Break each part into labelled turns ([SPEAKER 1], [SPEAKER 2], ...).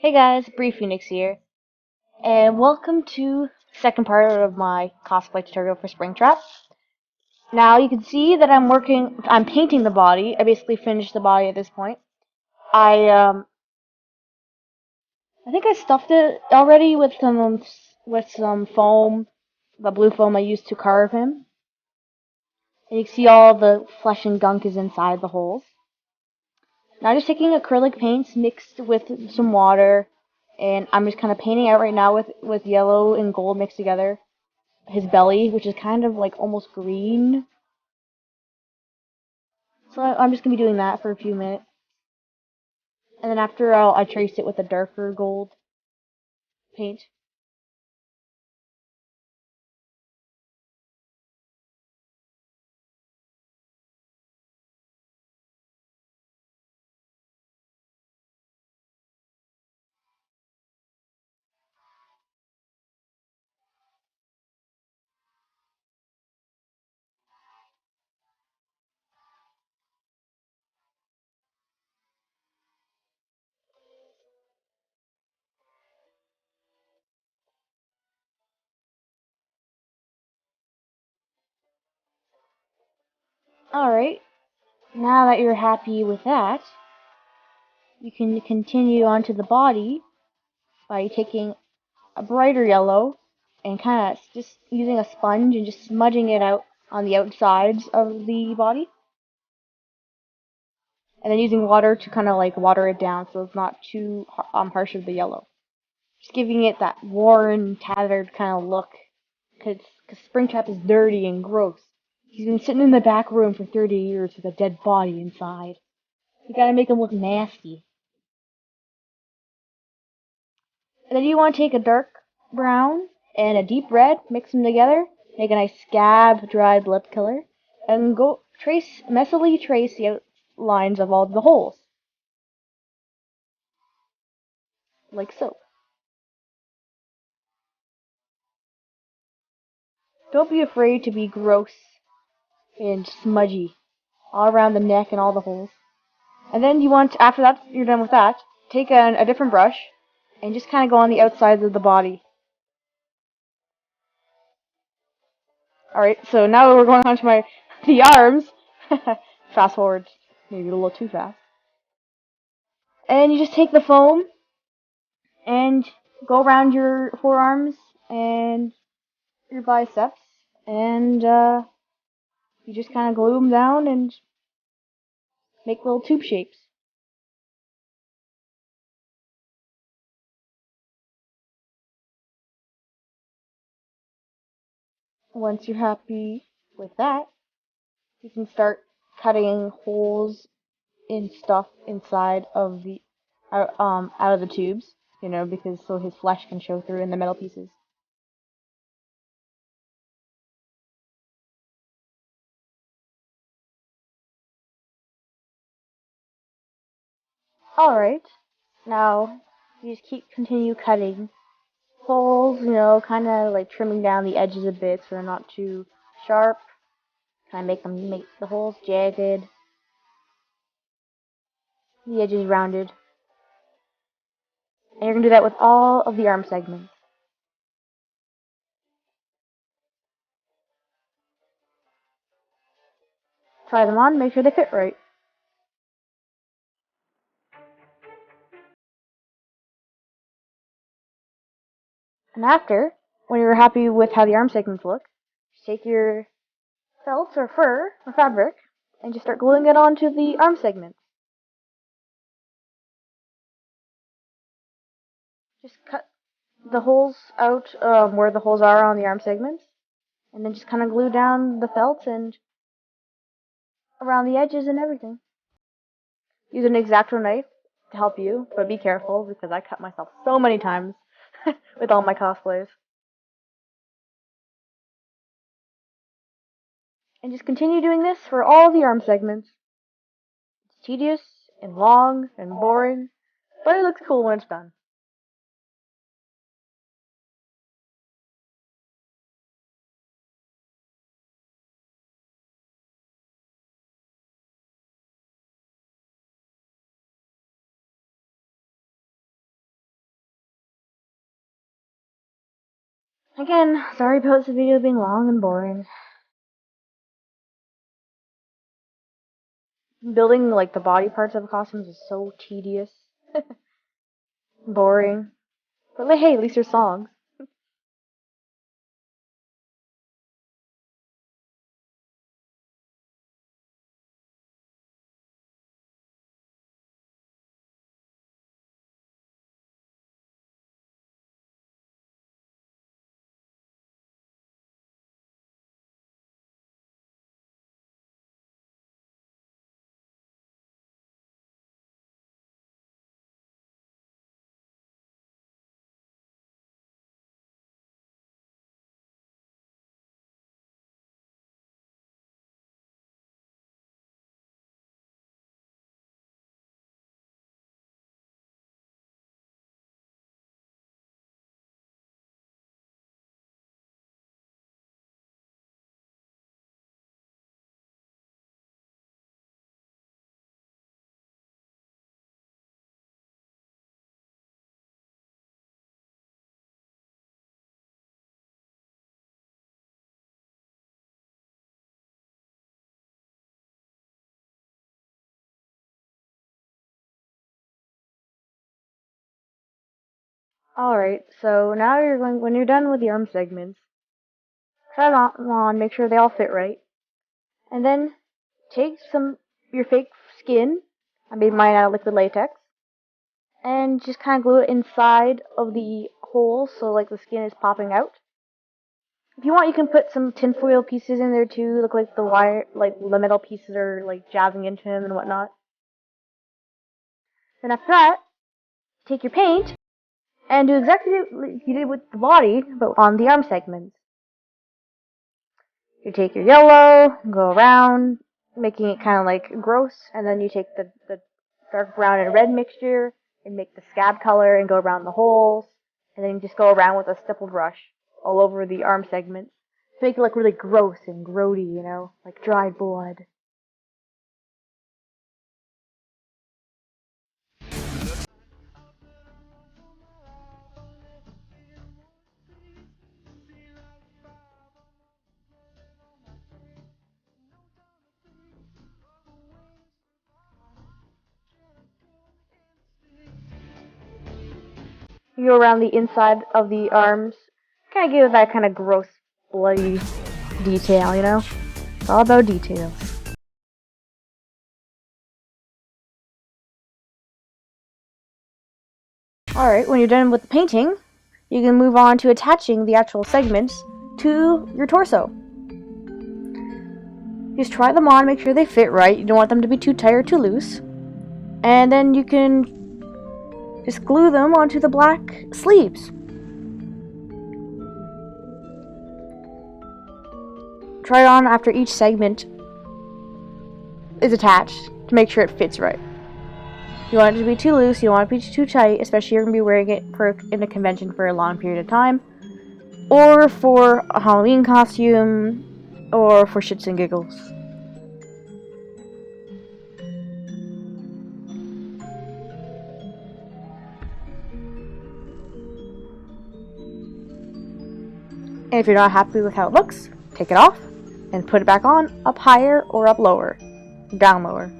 [SPEAKER 1] Hey guys, Brief Phoenix here, and welcome to the second part of my cosplay tutorial for Springtrap. Now you can see that I'm painting the body. I basically finished the body at this point. I think I stuffed it already with some foam, the blue foam I used to carve him. And you can see all the flesh and gunk is inside the holes. Now just taking acrylic paints mixed with some water, and I'm just kind of painting out right now with yellow and gold mixed together. His belly, which is kind of like almost green. So I'm just gonna be doing that for a few minutes, and then after I trace it with a darker gold paint. Alright, now that you're happy with that, you can continue on to the body by taking a brighter yellow and kind of just using a sponge and just smudging it out on the outsides of the body. And then using water to kind of like water it down so it's not too harsh of the yellow. Just giving it that worn, tattered kind of look. Because Springtrap is dirty and gross. He's been sitting in the back room for 30 years with a dead body inside. You gotta make him look nasty. And then you want to take a dark brown and a deep red, mix them together, make a nice scab dried lip color, and go messily trace the outlines of all the holes. Like so. Don't be afraid to be gross and smudgy all around the neck and all the holes. And then after that, you're done with that, take a different brush and just kind of go on the outsides of the body. Alright, so now we're going on to the arms. Fast forward, maybe a little too fast. And you just take the foam and go around your forearms and your biceps, and you just kind of glue them down and make little tube shapes. Once you're happy with that, you can start cutting holes in stuff inside of the out of the tubes, because so his flesh can show through in the metal pieces. Alright, now you just continue cutting holes, kind of like trimming down the edges a bit so they're not too sharp. Kind of make the holes jagged, the edges rounded. And you're gonna do that with all of the arm segments. Try them on, make sure they fit right. And after, when you're happy with how the arm segments look, just take your felt or fur or fabric and just start gluing it onto the arm segments. Just cut the holes out where the holes are on the arm segments, and then just kind of glue down the felt and around the edges and everything. Use an X-Acto knife to help you, but be careful because I cut myself so many times with all my cosplays. And just continue doing this for all the arm segments. It's tedious and long and boring, but it looks cool when it's done. Again, sorry about this video being long and boring. Building, like, the body parts of the costumes is so tedious. Boring. But, like, hey, at least there's songs. Alright, so now when you're done with the arm segments, try them on, make sure they all fit right. And then take your fake skin, I made mine out of liquid latex, and just kind of glue it inside of the hole so like the skin is popping out. If you want, you can put some tinfoil pieces in there too, look like the wire, like the metal pieces are like jabbing into him and whatnot. Then after that, take your paint and do exactly like you did with the body, but on the arm segments. You take your yellow, go around, making it kind of like gross, and then you take the dark brown and red mixture and make the scab color and go around the holes, and then you just go around with a stipple brush all over the arm segments to make it look really gross and grody, you know, like dried blood. You go around the inside of the arms, kind of give it that kind of gross, bloody detail, you know? It's all about details. Alright, when you're done with the painting, you can move on to attaching the actual segments to your torso. Just try them on, make sure they fit right. You don't want them to be too tight or too loose. And then you can just glue them onto the black sleeves. Try it on after each segment is attached to make sure it fits right. You want it to be too loose, you don't want it to be too tight, especially if you're going to be wearing it in a convention for a long period of time, or for a Halloween costume, or for shits and giggles. And if you're not happy with how it looks, take it off and put it back on, up higher or up lower, down lower.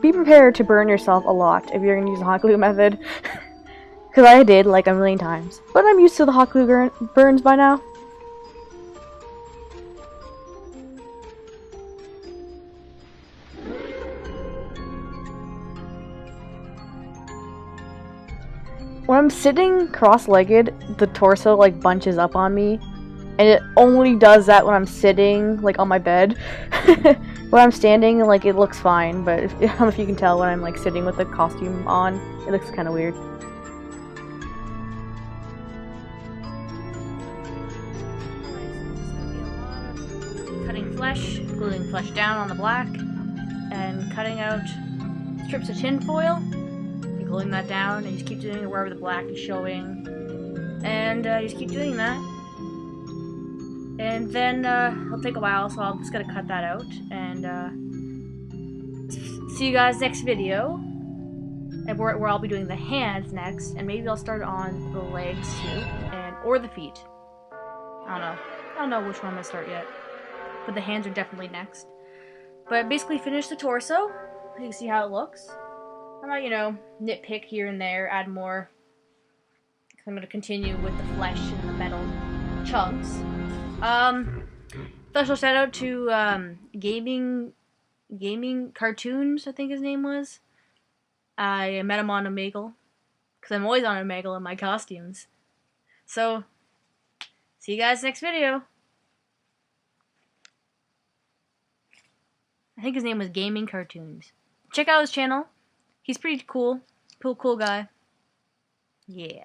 [SPEAKER 1] Be prepared to burn yourself a lot if you're going to use the hot glue method. Because I did like a million times. But I'm used to the hot glue burns by now. When I'm sitting cross-legged, the torso like bunches up on me. And it only does that when I'm sitting like on my bed. When I'm standing, like, it looks fine, but I don't know if you can tell when I'm like sitting with the costume on, it looks kind of weird. Cutting flesh, gluing flesh down on the black, and cutting out strips of tin foil, and gluing that down, and you just keep doing it wherever the black is showing, and you just keep doing that. And then it'll take a while, so I'm just gonna cut that out and see you guys next video. And where I'll be doing the hands next, and maybe I'll start on the legs too, or the feet. I don't know which one I'm gonna start yet, but the hands are definitely next. But basically, finish the torso. You can see how it looks. I might, nitpick here and there, add more. I'm gonna continue with the flesh and the metal chunks. Special shout out to gaming cartoons. I think his name was. I met him on Omegle, because I'm always on Omegle in my costumes. So, see you guys next video. I think his name was Gaming Cartoons. Check out his channel. He's pretty cool. Cool guy. Yeah.